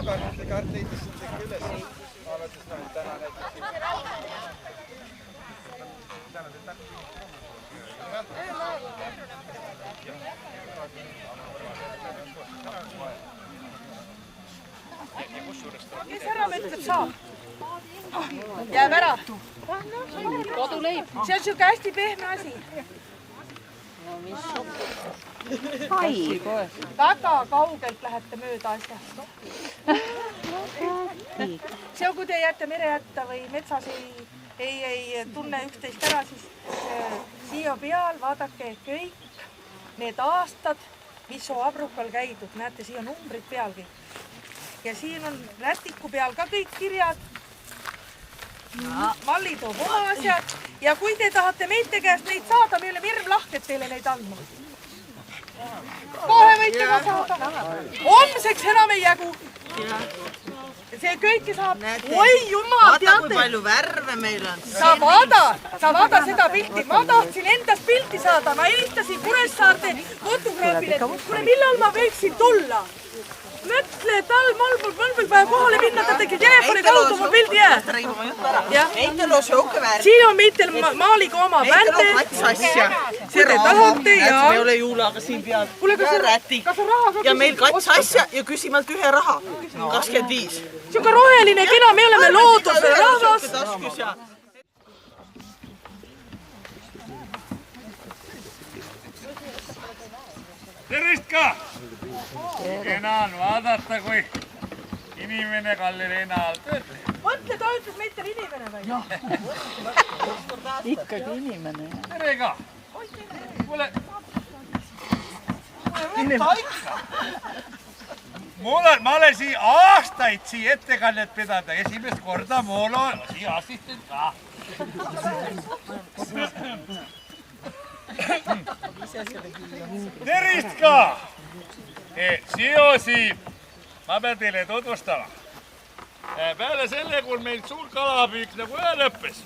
aga nende kaart leidis siin tegi üles. Alates täna näiteks. Kes ära mõtleb saab? Jääb ära. Koduleib. See on siuke hästi pehme asi. Väga kaugelt lähete mööda asjast. See on, kui te jääte mere jätta või metsas ei tunne üksteist ära, siis siia peal vaadake kõik need aastad, mis on Abrukal käidud. Näete, siia numbrid pealgi. Ja siin on rätiku peal ka kõik kirjad. Malli toob oma asjad. Ja kui te tahate meite käest neid saada, me oleme hirm lahked teile neid andma. Kohe võite ka saada. Homseks enam ei jägu. See kõike saab. Oi jumal, vaata, kui palju värve meil on. Sa vaada seda pilti. Ma tahtsin endast pilti saada. Ma helistasin Kuressaarde fotograafile. Kuule, millal ma võiksin tulla? Mõtle, mul võib vaja kohale minna, ta tegi telefoni kaudu mu pildi jää. Meitel on siuke värv. Siin on meitel maaliga oma bände. Meitel on kats asja. See te tahate ja... Me ole juulaga siin peal. Rätik. Kas on raha ka? Ja meil kats asja ja küsimalt ühe raha. 25. Siuke roheline kena, me oleme looduse rahvas. Tervist ka! Kena on vaadata, kui inimene Kalli leina all töötab. Mõtle, ta ütles meitel inimene või? Ikkagi inimene. Tere ka! Kuule... Ma olen siin aastaid siin ettekannet pidada. Esimest korda mul on siin assistent ka. Tervist ka! Sioosi ma pean teile tutvustama. Peale selle, kui meil suur kalapüük nagu ühe lõppes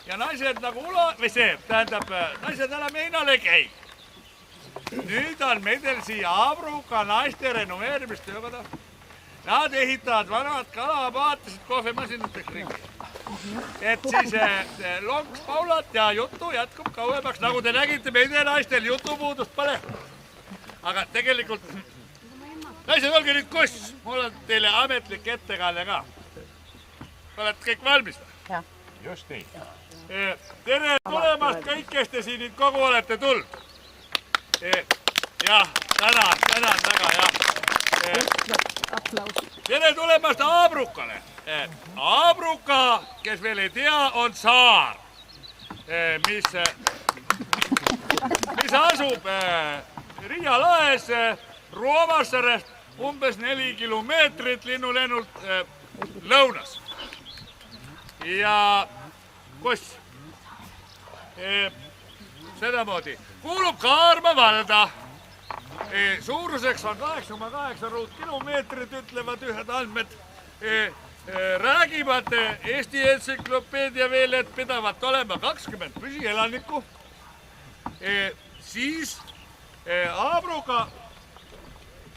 ja naised nagu naised enam heinale käib. Nüüd on meidel siia Abruka naiste renoveerimistöökoda. Nad ehitavad vanad kalapaatasid kohvemasinateks ringi. Et siis lonks paulat ja juttu jätkub kauemaks. Nagu te nägite, meide naistel jutupuudust pole. Aga tegelikult, naised, olge nüüd kus. Mul on teile ametlik ettekanne ka. Olete kõik valmis või? Jah. Just nii. Tere tulemast kõik, kes te siin nüüd kogu olete tulnud. Jah, tänan väga, jah. Tere tulemast Abrukale. Abruka, kes veel ei tea, on saar, mis asub Riia laes Ruomassaarest umbes 4 kilomeetrit linnulennult lõunas. Ja kus? Sedamoodi. Kuulub Kaarma valda. Suuruseks on 8,8 ruutkilomeetrit, ütlevad ühed andmed. Räägivad Eesti entsüklopeedia veel, et pidavat olema 20 püsielanikku. Siis Abruka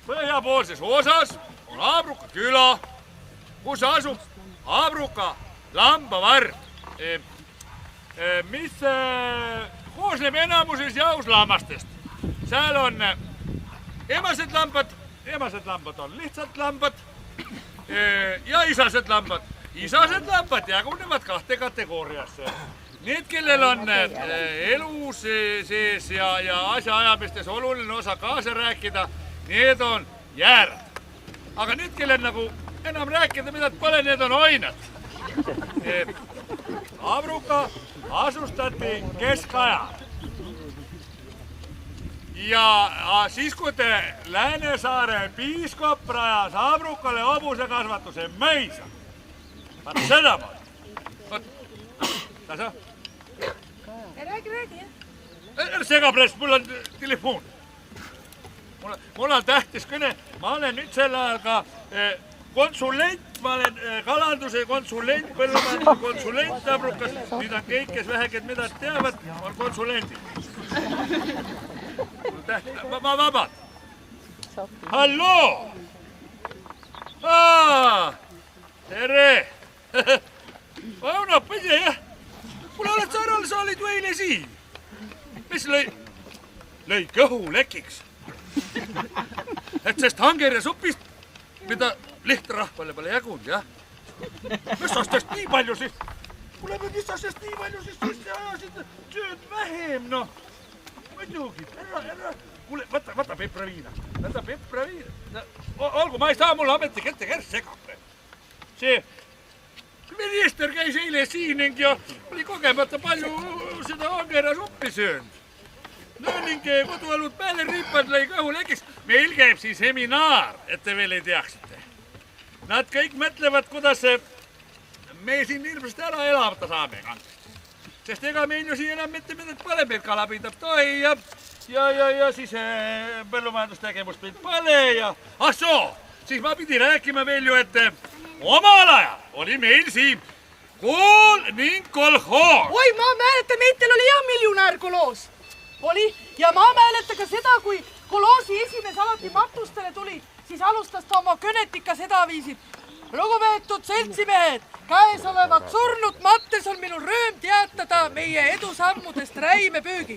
põhjapoolses osas on Abruka küla, kus asub Abruka lambavard, mis koosneb enamuses jahuslammastest. Seal on emased lambad on lihtsalt lambad ja isased lambad. Isased lambad jagunevad 2 kategooriasse. Need, kellel on elu sees ja asjaajamistes oluline osa kaasa rääkida, need on jäärad. Aga need, kellel nagu enam rääkida midagi pole, need on oinad. Abruka asustati keskajal. Ja siis, kui Läänesaare piiskop rajas Abrukale hobusekasvatuse mõisa. Vaata seda maad. Tasa? Räägi, jah. Segapress, mul on telefon. Mul on tähtis kõne. Ma olen nüüd selle ajal ka konsulent. Ma olen kalanduse konsulent, põllumajanduse konsulent Abrukas. Mida kõik, kes väheged midagi teavad, on konsulendid. Ma vabad. Halloo! Tere! Vaunappa ise, jah? Kuule, oled sa ära, sa olid ju eile siin. Mis lõi kõhu lekiks? Et sest hangerjasupist, mida lihtrahvale pole jagunud, jah? Mis sa sest nii palju siis? Kuule, mis sa sest nii palju siis sisse ajasid? Sööd vähem, noh. Muidugi, ära. Kuule, võta pepraviina. Olgu, ma ei saa mulle ametlik ette kerst segab. See minister käis eile siin ning ja oli kogemata palju seda hangerjasuppi söönud. No ning kodualud peale riipad lõi kõhu lekiks. Meil käib siis seminaar, et te veel ei teaksite. Nad kõik mõtlevad, kuidas me siin hirmsasti ära elavata saame kandest. Sest ega meil ju siin enam mitte midagi pole, meil kala pidab tohi ja siis põllumajandustegevust meil pole ja... Ahsoo, siis ma pidi rääkima veel ju, et omal ajal oli meil siin kool ning kolhoos. Oi, ma mäletan, meitel oli jah miljonäär koloos. Oli, ja ma mäletan ka seda, kui koloosi esimees alati matustele tuli, siis alustas ta oma kõnet ikka sedaviisid. Lugupeetud seltsimehed, käes olevat surnud mattes on minul rööm teatada meie edusammudest räimepüügi.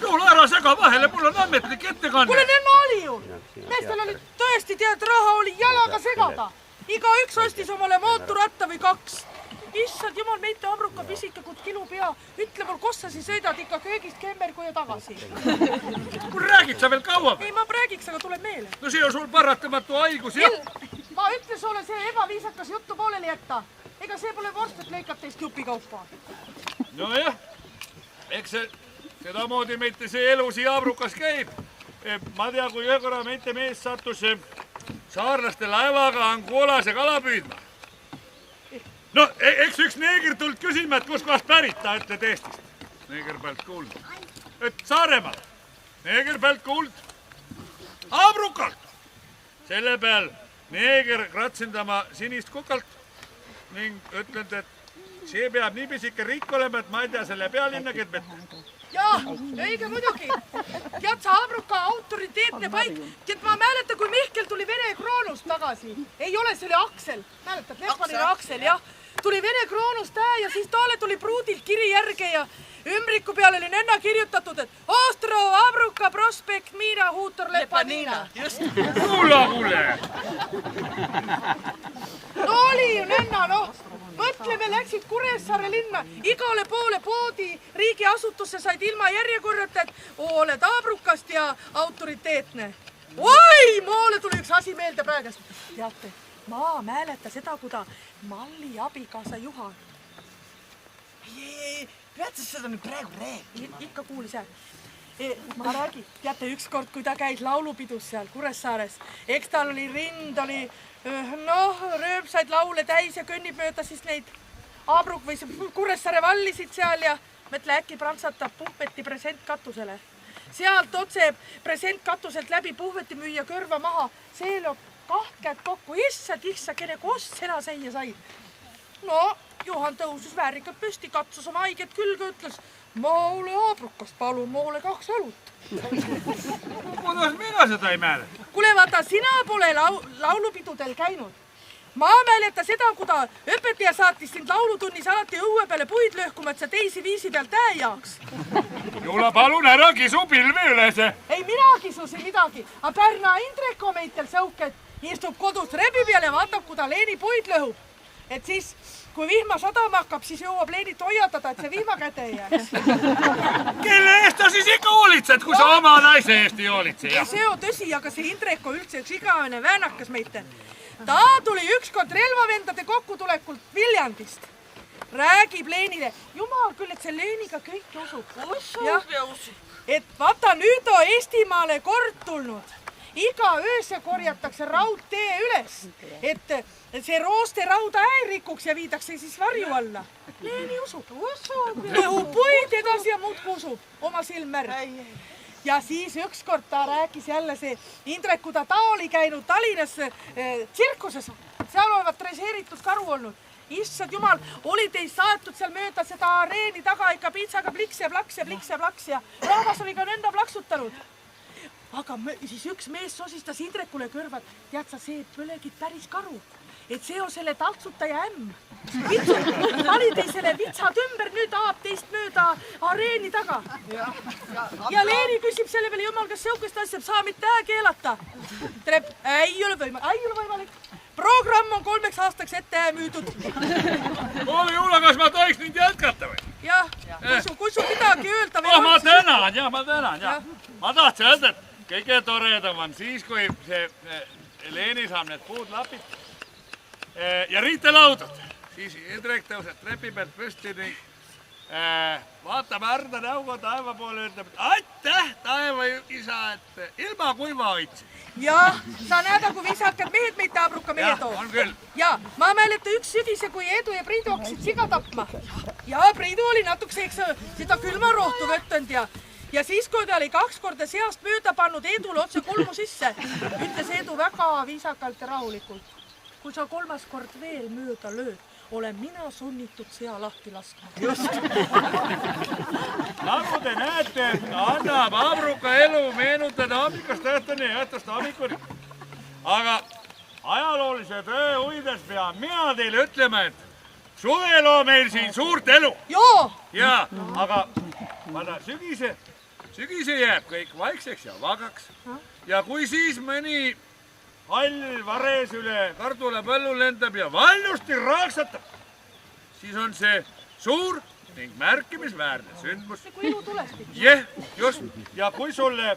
Juhul ära sega vahele, mul on ametlik ettekanne. Kuule, nenna oli ju. Meestel oli tõesti tead, raha oli jalaga segada. Iga üks ostis omale mootorratta või 2. Issand jumal, meite abruka pisike kui kilupea. Ütle mul, kus sa siis sõidad ikka köögist kemmergu ja tagasi. Mul räägid sa veel kaua? Ei, ma räägiks, aga tuleb meele. No see on sul paratamatu haigus, jah? Ma ütle sulle see ebaviisakas juttu pooleli jätta. Ega see pole vorst, et lõikab teist jupikaupa. Nojah, eks sedamoodi meite see elu siia abrukas käib. Ma tea, kui ühe korra meite mees sattus saarlaste laevaga Angolase kala püüdma. No, eks üks neeger tuld küsima, et kus kohast pärit ta ütled Eestist. Neeger pealt kuuld. Et Saaremaal. Neeger pealt kuuld. Abrukalt. Selle peal neeger kratsindama sinist kukalt ning ütled, et see peab nii pisike riik olema, et ma ei tea selle pealinna ketmette. Jaa, õige muidugi. Tead sa abruka autoriteetne paik. Tead, ma mäletan, kui Mihkel tuli Vene kroonust tagasi. Ei ole, see oli Aksel. Mäletad, Lepmanil Aksel, jah. Tuli Vene kroonust ja siis taale tuli pruudilt kiri järge ja ümbriku peale oli nenna kirjutatud, et Ostrov, abruka, prospekt, Miina, huutor, Lepanina. Just. Kuule. No oli ju nenna, no. Mõtleme, läksid Kuressaare linna, igale poole poodi riigiasutusse said ilma järjekorrata, et oled abrukast ja autoriteetne. Oi, mulle tuli üks asi meelde praegust. Teate, ma määleta seda, kui ta Malli abikaasa Juhan. Ei, pead sa seda nüüd praegu rääkima? Ikka kuulis jah. Ma räägin, teate ükskord, kui ta käis laulupidus seal Kuressaares, eks tal oli rind, oli rööpsaid laule täis ja kõnnib mööda siis neid abruk või Kuressaare vallisid seal ja mõtle äkki prantsatab puhveti presentkatusele. Sealt otse presentkatuselt läbi puhveti müüa kõrva maha, see loob 2 käed kokku, issa, kene kost sena säia sai. No, Juhan tõusus väärikalt püsti, katsus oma haiget külge, ütles, ma ole abrukast, palun mulle 2 õlut. Kuidas mina seda ei mäleta? Kuule, vaata, sina pole laulupidudel käinud. Ma mäleta seda, kui ta õpetaja saatis sind laulutunnis alati õue peale puid lõhkuma, et sa teisi viisi pealt jaaks. Jula, palun ära kisu pilvi üles. Ei, mina kisusin midagi, aga Pärna Indreko meitel sõuket istub kodus rebi peal ja vaatab, kui ta Leeni puid lõhub. Et siis, kui vihma sadama hakkab, siis jõuab Leenit hoiatada, et see vihma käte ei jääks. Kelle eest sa siis ikka hoolitsed, kui sa oma naise eest ei hoolitse? See on tõsi, aga see Indreko üldse üks igavene väänakas meite. Ta tuli ükskord relvavendade kokkutulekult Viljandist. Räägib Leenile, jumal küll, et see Leeniga kõike usub. Et vaata, nüüd on Eestimaale kord tulnud. Iga ööse korjatakse raudtee üles, et see rooste rauda ei rikuks ja viidakse siis varju alla. Leeni usub. Lõhub puid edasi ja muudku usub oma silmär. Ja siis ükskord ta rääkis jälle see Indreku, ta oli käinud Tallinnas tsirkuses. Seal olevat dreseeritud karu olnud. Issad jumal, oli teist saetud seal mööda seda areeni taga ikka piitsaga pliks ja plaks ja pliks ja plaks ja rahvas oli ka nõnda plaksutanud. aga siis üks mees sosistas Indrekule kõrvad. Tead sa, see põlegid päris karu. Et see on selle taltsutaja ämm. Pani tei selle vitsad ümber, nüüd aab teist mööda areeni taga. Ja Leeni küsib selle peale, jumal, kas seukest asja saa mitte keelata. Treb, ei ole võimalik. Programm on 3 aastaks ette müüdud. Kooli Ulla, kas ma tohiks nüüd jätkata või? Jah, kui sul midagi öelda või... ma tänan. Ma tahtsin öelda, et kõige toredam on siis, kui see Leeni saab need puud lapid ja riitelaudud. Siis Indrek tõuseb trepi pealt püsti ning vaatab Ärda näoga taeva poole ja ütleb, et aitäh, taeva isa, et ilma kuiva hoidsid. Jah, sa näed, kui viisakad mehed meid Abruka mehed on. Jah, on küll. Ja, ma mäletan üks sügise, kui Edu ja Priidu hakkasid siga tapma. Ja Priidu oli natukese, seda külmarohtu võtnud ja siis, kui ta oli 2 korda seast mööda pannud Edule otse kulmu sisse, ütles Edu väga viisakalt ja rahulikult. Kui sa 3. kord veel mööda lööd, olen mina sunnitud sea lahti laskma. Nagu te näete, annab Abruka elu meenutada hommikust õhtuni ja õhtust hommikuni. Aga ajaloolise töö huvides pean mina teile ütlema, et suvel on meil siin suurt elu. Joo! Jaa, aga vaata, sügise jääb kõik vaikseks ja vagaks. Ja kui siis mõni hall vares üle kardulapõllu lendab ja valjusti raaksatab, siis on see suur ning märkimisväärne sündmus. Kui elu tulesti. Jah, just. Ja kui sulle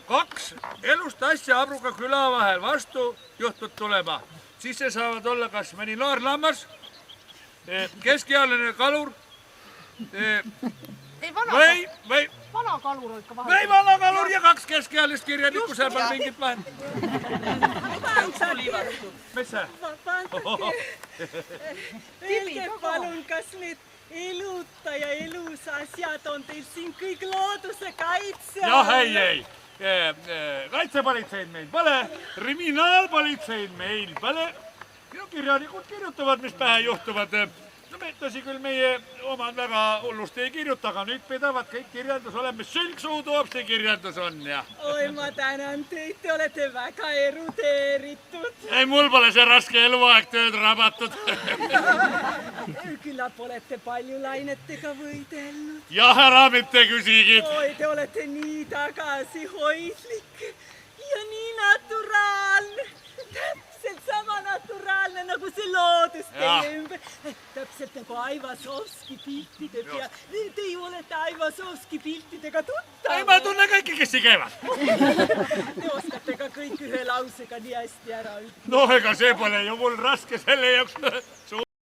2 elust asja Abruka küla vahel vastu juhtud tulema, siis see saavad olla kas mõni noor lammas, keskealine kalur või vana kalur on ikka vahel. Või vana kalur ja 2 keskealist kirjanikku, seal pole mingit vahet. Mis see? Öelge palun, kas need eluta ja elus asjad on teil siin kõik looduse kaitse? Jah, ei. Kaitsepolitseid meil pole, kriminaalpolitseid meil pole. Kirjanikud kirjutavad, mis pähe juhtuvad. Tõsi küll meie omad väga hullust ei kirjuta, aga nüüd pidavad kõik kirjandus olema sülgsuuduopsi kirjandus on ja... Oi, ma tänan teid, te olete väga erudeeritud. Ei, mul pole see raske eluaeg tööd rabatud. Küllap olete palju lainetega võidelnud. Jah, ära mitte küsigid. Oi, te olete nii tagasihoidlik ja nii naturaalne. Täpselt sama naturaalne nagu see loodus teie ümber. Täpselt nagu Aivasovski piltide pea. Te ju olete Aivasovski piltidega tuttav. Ei, ma tunnen kõiki, kes siin käivad. Te oskate ka kõik ühe lausega nii hästi ära ütelda. No ega see pole ju mul raske selle jaoks